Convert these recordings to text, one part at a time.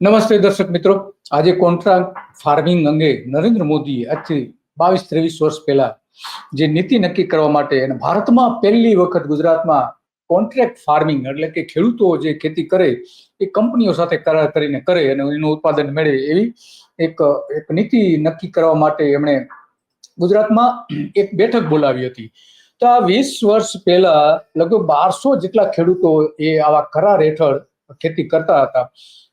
નમસ્તે દર્શક મિત્રો, આજે કોન્ટ્રાક્ટ ફાર્મિંગ અંગે નરેન્દ્ર મોદીએ આજથી 22-23 વર્ષ પહેલા જે નીતિ નક્કી કરવા માટે અને ભારતમાં પહેલી વખત ગુજરાતમાં કોન્ટ્રાક્ટ ફાર્મિંગ એટલે કે ખેડૂતો જે ખેતી કરે એ કંપનીઓ સાથે કરાર કરીને કરે અને એનું ઉત્પાદન મેળવે એવી એક નીતિ નક્કી કરવા માટે એમણે ગુજરાતમાં એક બેઠક બોલાવી હતી. તો આ 20 વર્ષ પહેલા લગભગ 1200 જેટલા ખેડૂતો એ આવા કરાર હેઠળ ખેતી કરતા હતા.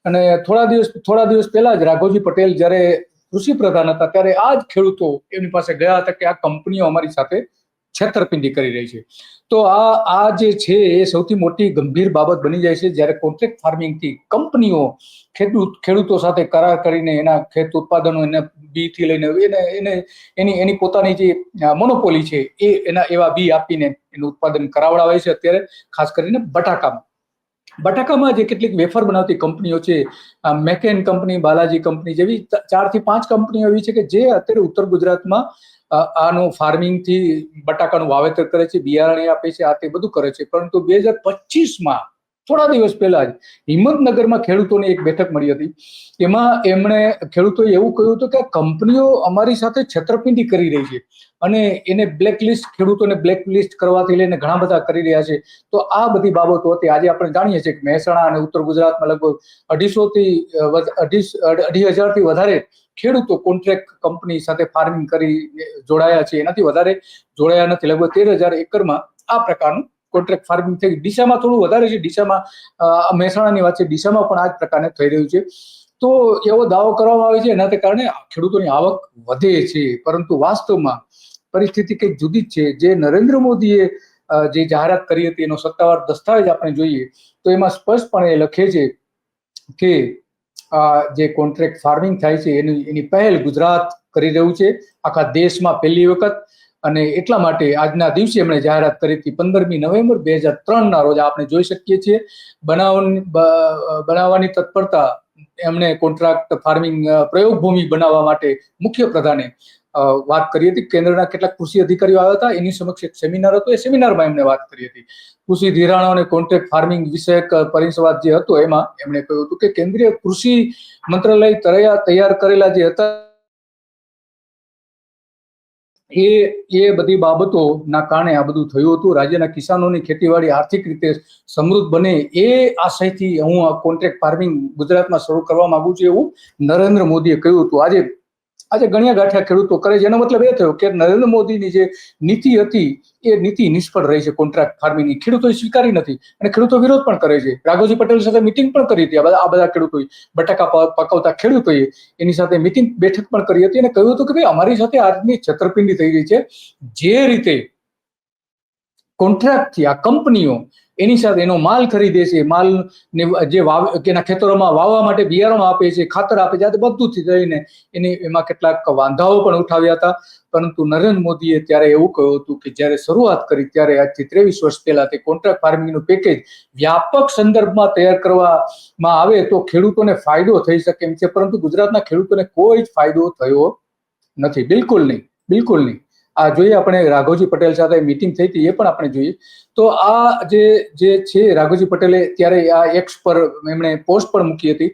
અને થોડા દિવસ પહેલા જ રાઘવજી પટેલ જ્યારે કૃષિ પ્રધાન હતા ત્યારે આ જ ખેડૂતો એમની પાસે ગયા હતા કે આ કંપનીઓ અમારી સાથે છેતરપિંડી કરી રહી છે. તો આ જે છે એ સૌથી મોટી ગંભીર બાબત બની જાય છે જ્યારે કોન્ટ્રાક્ટ ફાર્મિંગથી કંપનીઓ ખેડૂતો સાથે કરાર કરીને એના ખેત ઉત્પાદનો એને બીથી લઈને એની પોતાની જે મોનોપોલી છે એના એવા બી આપીને એનું ઉત્પાદન કરાવડાવે છે. અત્યારે ખાસ કરીને બટાકામાં જે કેટલીક વેફર બનાવતી કંપનીઓ છે, મેકેન કંપની, બાલાજી કંપની જેવી 4 થી 5 કંપનીઓ એવી છે કે જે અત્યારે ઉત્તર ગુજરાતમાં આનું ફાર્મિંગથી બટાકાનું વાવેતર કરે છે, બિયારણ આપે છે, આ તે બધું કરે છે. પરંતુ 2025માં થોડા દિવસ પહેલા જ હિંમતનગરમાં ખેડૂતોને એક બેઠક મળી હતી. એમાં એમણે ખેડૂતોએ એવું કહ્યું હતું કે કંપનીઓ અમારી સાથે છેતરપિંડી કરી રહી છે અને એને ખેડૂતોને બ્લેકલિસ્ટ કરવાથી લઈને ઘણા બધા કરી રહ્યા છે. તો આ બધી બાબતો હતી. આજે આપણે જાણીએ છીએ કે મહેસાણા અને ઉત્તર ગુજરાતમાં લગભગ 2,500 થી વધારે ખેડૂતો કોન્ટ્રાક્ટ કંપની સાથે ફાર્મિંગ કરી જોડાયા છે. એનાથી વધારે જોડાયા નથી. લગભગ 13,000 એકરમાં આ પ્રકારનું કોન્ટ્રાક્ટ ફાર્મિંગ થઈ. ડીસામાં થોડું વધારે છે. ડીસામાં મહેસાણાની વાત છે, ડીસામાં પણ આ જ પ્રકારે થઈ રહ્યું છે. તો એવો દાવો કરવામાં આવે છે એના કારણે ખેડૂતોની આવક વધે છે. પરંતુ વાસ્તવમાં પરિસ્થિતિ કંઈક જુદી જ છે. જે નરેન્દ્ર મોદીએ જે જાહેરાત કરી હતી એનો સત્તાવાર દસ્તાવેજ આપણે જોઈએ તો એમાં સ્પષ્ટપણે લખે છે કે જે કોન્ટ્રાક્ટ ફાર્મિંગ થાય છે એની પહેલ ગુજરાત કરી રહ્યું છે આખા દેશમાં પહેલી વખત. અને એટલા માટે આજના દિવસે એમણે જાહેરાત કરી હતી 15મી નવેમ્બર 2003ના રોજ. આપણે જોઈ શકીએ છીએ બનાવવાની તત્પરતા એમણે કોન્ટ્રાક્ટ ફાર્મિંગ પ્રયોગ ભૂમિ બનાવવા માટે મુખ્ય પ્રધાને વાત કરી હતી. કેન્દ્રના કેટલાક કૃષિ અધિકારીઓ આવ્યા હતા, એની સમક્ષ એક સેમિનાર હતો. એ સેમિનારમાં એમણે વાત કરી હતી. કૃષિ ધિરાણો અને કોન્ટ્રાક્ટ ફાર્મિંગ વિષયક પરિસંવાદ જે હતો એમાં એમણે કહ્યું હતું કે કેન્દ્રીય કૃષિ મંત્રાલય તૈયાર કરેલા જે હતા એ બધી બાબતોના કારણે આ બધું થયું હતું. રાજ્યના કિસાનોની ખેતીવાડી આર્થિક રીતે સમૃદ્ધ બને એ આશયથી હું આ કોન્ટ્રાક્ટ ફાર્મિંગ ગુજરાતમાં શરૂ કરવા માંગુ છું એવું નરેન્દ્ર મોદીએ કહ્યું હતું. આજે ગણ્યા ગાંઠ્યા ખેડૂતો કરે છે. એનો મતલબ એ થયો કે નરેન્દ્ર મોદીની જે નીતિ હતી એ નીતિ નિષ્ફળ રહી છે. કોન્ટ્રાક્ટ ફાર્મિંગની ખેડૂતોએ સ્વીકારી નથી અને ખેડૂતો વિરોધ પણ કરે છે. રાઘવજી પટેલ સાથે મિટિંગ પણ કરી હતી. આ બધા ખેડૂતોએ, બટાકા પકવતા ખેડૂતોએ એની સાથે બેઠક પણ કરી હતી અને કહ્યું હતું કે ભાઈ અમારી સાથે આજની છેતરપિંડી થઈ રહી છે. જે રીતે કોન્ટ્રાક્ટથી આ કંપનીઓ એની સાથે એનો માલ ખરીદે છે, માલ જે એના ખેતરોમાં વાવવા માટે બિયારણો આપે છે, ખાતર આપે છે, આ બધું થઈને એમાં કેટલાક વાંધાઓ પણ ઉઠાવ્યા હતા. પરંતુ નરેન્દ્ર મોદીએ ત્યારે એવું કહ્યું હતું કે જ્યારે શરૂઆત કરી ત્યારે આજથી 23 વર્ષ પહેલા તે કોન્ટ્રાક્ટ ફાર્મિંગનું પેકેજ વ્યાપક સંદર્ભમાં તૈયાર કરવામાં આવે તો ખેડૂતોને ફાયદો થઈ શકે એમ છે. પરંતુ ગુજરાતના ખેડૂતોને કોઈ જ ફાયદો થયો નથી. બિલકુલ નહીં. આ જોઈએ આપણે રાઘવજી પટેલ સાથે મીટિંગ થઈ હતી એ પણ આપણે જોઈએ. તો આ જે છે રાઘવજી પટેલે ત્યારે આ એક્સ પર એમણે પોસ્ટ પણ મૂકી હતી.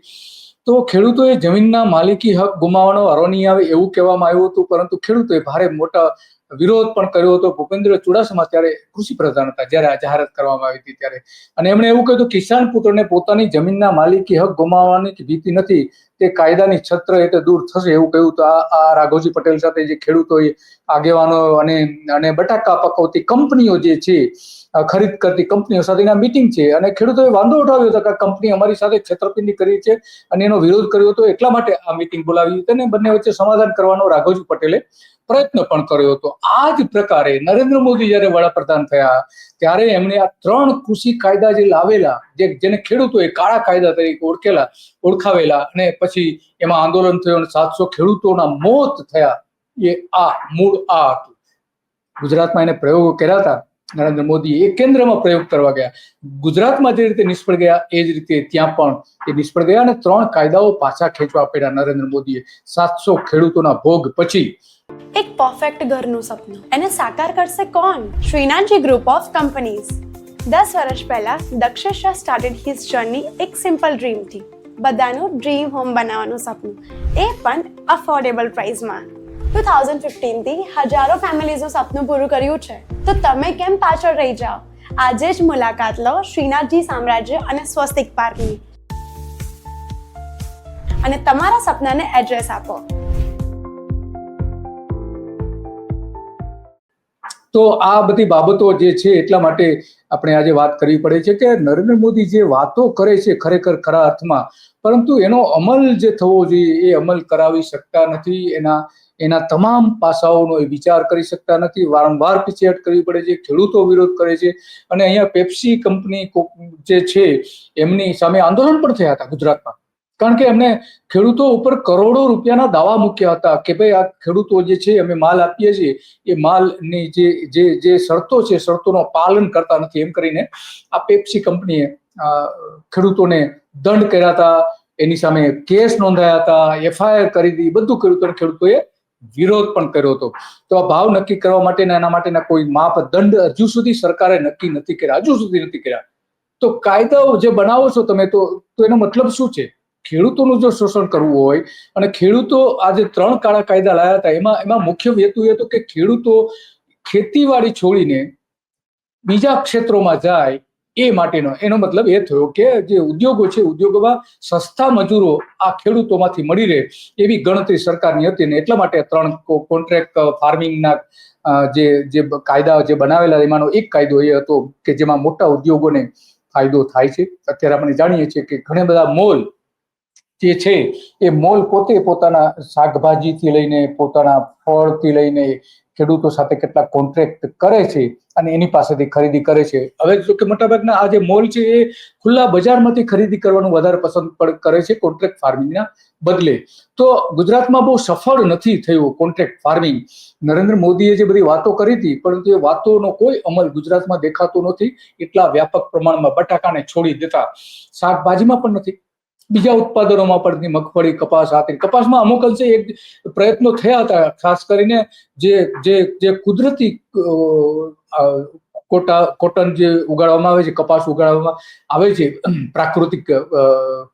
તો ખેડૂતોએ જમીનના માલિકી હક ગુમાવવાનો વારો નહીં આવે એવું કહેવામાં આવ્યું હતું. પરંતુ ખેડૂતોએ ભારે મોટા વિરોધ પણ કર્યો હતો. ભૂપેન્દ્ર ચુડાસમા ત્યારે કૃષિ પ્રધાન હતા જ્યારે આ જાહેરાત કરવામાં આવી હતી ત્યારે. અને એમણે એવું કહ્યું કિસાન પુત્રને પોતાની જમીનના માલિકી હક ગુમાવવાની ભીતિ નથી, તે કાયદાની છત્ર એટલે દૂર થશે એવું કહ્યું. તો આ રાઘવજી પટેલ સાથે જે ખેડૂતોએ આગેવાનો અને બટાકા પકવતી કંપનીઓ જે છે, ખરીદ કરતી કંપનીઓ સાથેના મીટિંગ છે અને ખેડૂતોએ વાંધો ઉઠાવ્યો હતો કે આ કંપની અમારી સાથે છેતરપિંડી કરી છે અને એનો વિરોધ કર્યો હતો. એટલા માટે આ મીટિંગ બોલાવી હતી અને બંને વચ્ચે સમાધાન કરવાનો રાઘવજી પટેલે પ્રયત્ન પણ કર્યો હતો. આ જ પ્રકારે નરેન્દ્ર મોદી જયારે વડાપ્રધાન થયા ત્યારે એમણે આ 3 કૃષિ કાયદા જે લાવેલા, જેને ખેડૂતોએ કાળા કાયદા તરીકે ઓળખાવેલા અને પછી એમાં આંદોલન થયું અને 700 ખેડૂતોના મોત થયા. એ મૂળ હતું. ગુજરાતમાં એને પ્રયોગો કર્યા હતા નરેન્દ્ર મોદી. એ કેન્દ્રમાં પ્રયોગ કરવા ગયા. ગુજરાતમાં જે રીતે નિષ્ફળ ગયા એ જ રીતે ત્યાં પણ એ નિષ્ફળ ગયા અને 3 કાયદાઓ પાછા ખેંચવા પડ્યા નરેન્દ્ર મોદીએ 700 ખેડૂતોના ભોગ પછી. એક પરફેક્ટ ઘરનું સપનું એને સાકાર કરશે કોણ? Shrinathji group of companies. 10 વર્ષ પહેલા Dakshesh Shah started his journey એક સિમ્પલ ડ્રીમ થી. બધાનું ડ્રીમ હોમ બનાવવાનું સપનું, એ પણ અફોર્ડેબલ પ્રાઇસમાં. 2015થી હજારો ફેમિલીઝનું સપનું પૂરું કર્યું છે, તો તમે કેમ પાછળ રહી જાઓ? આજે જ મુલાકાત લો શ્રીનાથજી સામ્રાજ્ય અને સ્વસ્તિક પાર્કની અને તમારા સપનાને એડ્રેસ આપો. તો આ બધી બાબતો જે છે એટલા માટે આપણે આજે વાત કરવી પડે છે કે નરેન્દ્ર મોદી જે વાતો કરે છે ખરેખર ખરા અર્થમાં, પરંતુ એનો અમલ જે થવો જોઈએ એ અમલ કરાવી શકતા નથી. એના તમામ પાસાઓનો એ વિચાર કરી શકતા નથી. વારંવાર પીછેહટ કરવી પડે છે, ખેડૂતો વિરોધ કરે છે. અને અહીંયા પેપ્સી કંપની જે છે એમની સામે આંદોલન પણ થયા હતા ગુજરાતમાં, કારણ કે એમને ખેડૂતો ઉપર કરોડો રૂપિયાના દાવા મૂક્યા હતા કે ભાઈ આ ખેડૂતો જે છે અમે માલ આપીએ છીએ એ માલની જે શરતો છે શરતોનું પાલન કરતા નથી, એમ કરીને આ પેપ્સી કંપનીએ ખેડૂતોને દંડ કર્યા હતા, એની સામે કેસ નોંધાયા હતા, એફઆઈઆર કરી હતી, બધું કર્યું હતું. ખેડૂતોએ વિરોધ પણ કર્યો હતો. તો આ ભાવ નક્કી કરવા માટેના એના માટેના કોઈ માપદંડ હજુ સુધી સરકારે નક્કી નથી કર્યા, હજુ સુધી નથી કર્યા. તો કાયદાઓ જે બનાવો છો તમે તો એનો મતલબ શું છે? ખેડૂતોનું જો શોષણ કરવું હોય, અને ખેડૂતો આજે 3 કાળા કાયદા લાયા હતા, એમાં મુખ્ય હેતુ એ હતો કે ખેડૂતો ખેતીવાડી છોડીને બીજા ક્ષેત્રોમાં જાય એ માટેનો. એનો મતલબ એ થયો કે જે ઉદ્યોગો છે ઉદ્યોગોમાં સસ્તા મજૂરો આ ખેડૂતોમાંથી મળી રહે એવી ગણતરી સરકારની હતી ને એટલા માટે 3 કોન્ટ્રાક્ટ ફાર્મિંગના જે કાયદા જે બનાવેલા એમાંનો એક કાયદો એ હતો કે જેમાં મોટા ઉદ્યોગોને ફાયદો થાય છે. અત્યારે આપણે જાણીએ છીએ કે ઘણા બધા મોલ જે છે એ મોલ પોતે પોતાના શાકભાજીથી લઈને પોતાના ફળથી લઈને ખેડૂતો સાથે કેટલાક કોન્ટ્રાક્ટ કરે છે અને એની પાસેથી ખરીદી કરે છે. હવે જો કે મોટાભાગના આ જે મોલ છે એ ખુલ્લા બજારમાંથી ખરીદી કરવાનું વધારે પસંદ કરે છે કોન્ટ્રાક્ટ ફાર્મિંગના બદલે. તો ગુજરાતમાં બહુ સફળ નથી થયું કોન્ટ્રાક્ટ ફાર્મિંગ. નરેન્દ્ર મોદીએ જે બધી વાતો કરી હતી પરંતુ એ વાતોનો કોઈ અમલ ગુજરાતમાં દેખાતો નથી. એટલા વ્યાપક પ્રમાણમાં બટાકાને છોડી દેતા શાકભાજીમાં પણ નથી, બીજા ઉત્પાદનોમાં પણ મગફળી, કપાસ, કપાસમાં અમુક અંશે એક પ્રયત્નો થયા હતા, ખાસ કરીને જે કુદરતી કોટન જે ઉગાડવામાં આવે છે, કપાસ ઉગાડવામાં આવે છે પ્રાકૃતિક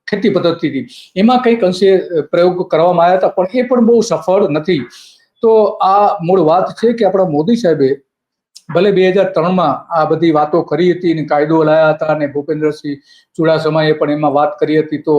ખેતી પદ્ધતિથી, એમાં કંઈક અંશે પ્રયોગ કરવામાં આવ્યા હતા, પણ એ પણ બહુ સફળ નથી. તો આ મૂળ વાત છે કે આપણા મોદી સાહેબે ભલે 2003માં આ બધી વાતો કરી હતી ને કાયદો લાયા હતા અને ભૂપેન્દ્રસિંહ ચુડાસમાએ પણ એમાં વાત કરી હતી, તો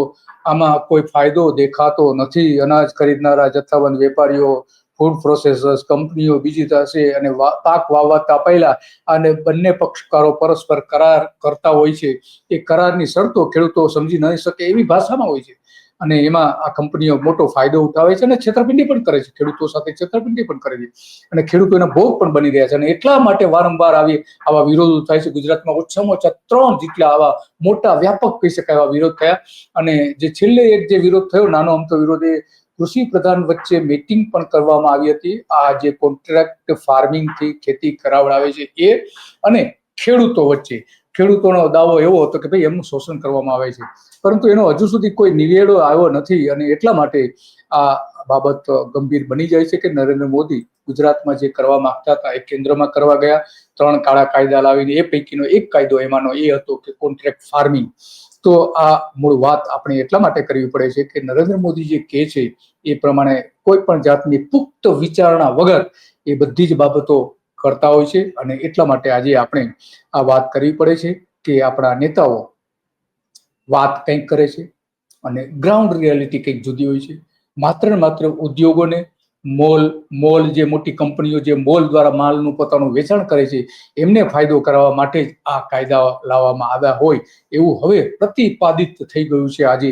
આમાં કોઈ ફાયદો દેખાતો નથી. અનાજ ખરીદનારા જથ્થાબંધ વેપારીઓ, ફૂડ પ્રોસેસર્સ કંપનીઓ બીજી થશે અને પાક વાવતા પહેલા અને બંને પક્ષકારો પરસ્પર કરાર કરતા હોય છે. એ કરારની શરતો ખેડૂતો સમજી ન શકે એવી ભાષામાં હોય છે અને એમાં આ કંપનીઓ મોટો ફાયદો ઉઠાવે છે અને છેતરપિંડી પણ કરે છે, ખેડૂતો સાથે છેતરપિંડી પણ કરે છે અને ખેડૂતોના ભોગ પણ બની રહ્યા છે. અને એટલા માટે વારંવાર આવા વિરોધો થાય છે. ગુજરાતમાં ઓછામાં ઓછા 3 જેટલા આવા મોટા વ્યાપક કહી શકાય એવા વિરોધ થયા. અને જે છેલ્લે એક જે વિરોધ થયો નાનો અમથો વિરોધ, એ કૃષિ પ્રધાન વચ્ચે મીટિંગ પણ કરવામાં આવી હતી. આ જે કોન્ટ્રાક્ટ ફાર્મિંગથી ખેતી કરાવડાવે છે એ અને ખેડૂતો વચ્ચે. ખેડૂતોનો દાવો એવો હતો કે ભાઈ એમનું શોષણ કરવામાં આવે છે, પરંતુ એનો હજુ સુધી કોઈ નિવેડો આવ્યો નથી. અને એટલા માટે આ બાબત ગંભીર બની જાય છે કે નરેન્દ્ર મોદી ગુજરાતમાં જે કરવા માંગતા હતા એ કેન્દ્રમાં કરવા ગયા. 3 કાળા કાયદા લાવીને એ પૈકીનો એક કાયદો એમાંનો એ હતો કે કોન્ટ્રાક્ટ ફાર્મિંગ. તો આ મૂળ વાત આપણે એટલા માટે કરવી પડે છે કે નરેન્દ્ર મોદી જે કહે છે એ પ્રમાણે કોઈ પણ જાતની પુખ્ત વિચારણા વગર એ બધી જ બાબતો કરતા હોય છે. અને એટલા માટે આજે આપણે આ વાત કરવી પડે છે કે આપણા નેતાઓ વાત કંઈક કરે છે અને ગ્રાઉન્ડ રિયાલિટી કંઈક જુદી હોય છે. માત્ર ને માત્ર ઉદ્યોગોને મોલ જે મોટી કંપનીઓ જે મોલ દ્વારા માલનું પોતાનું વેચાણ કરે છે એમને ફાયદો કરાવવા માટે જ આ કાયદા લાવવામાં આવ્યા હોય એવું હવે પ્રતિપાદિત થઈ ગયું છે આજે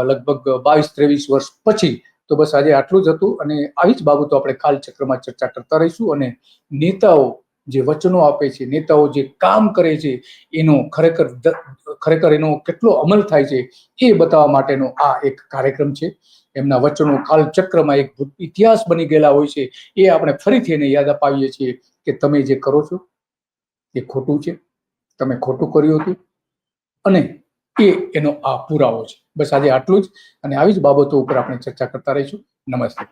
લગભગ 22-23 વર્ષ પછી. તો બસ આજે આટલું જ હતું અને આવી જ બાબતો આપણે કાલચક્રમાં ચર્ચા કરતા રહીશું. અને નેતાઓ જે વચનો આપે છે, નેતાઓ જે કામ કરે છે, એનો ખરેખર એનો કેટલો અમલ થાય છે એ બતાવવા માટેનો આ એક કાર્યક્રમ છે. એમના વચનો કાલચક્રમાં એક ઇતિહાસ બની ગયેલા હોય છે. એ આપણે ફરીથી એને યાદ અપાવીએ છીએ કે તમે જે કરો છો એ ખોટું છે, તમે ખોટું કર્યું હતું અને એનો આ પુરાવો છે. બસ આજે આટલું જ અને આવી જ બાબતો ઉપર આપણે ચર્ચા કરતા રહીશું. નમસ્તે.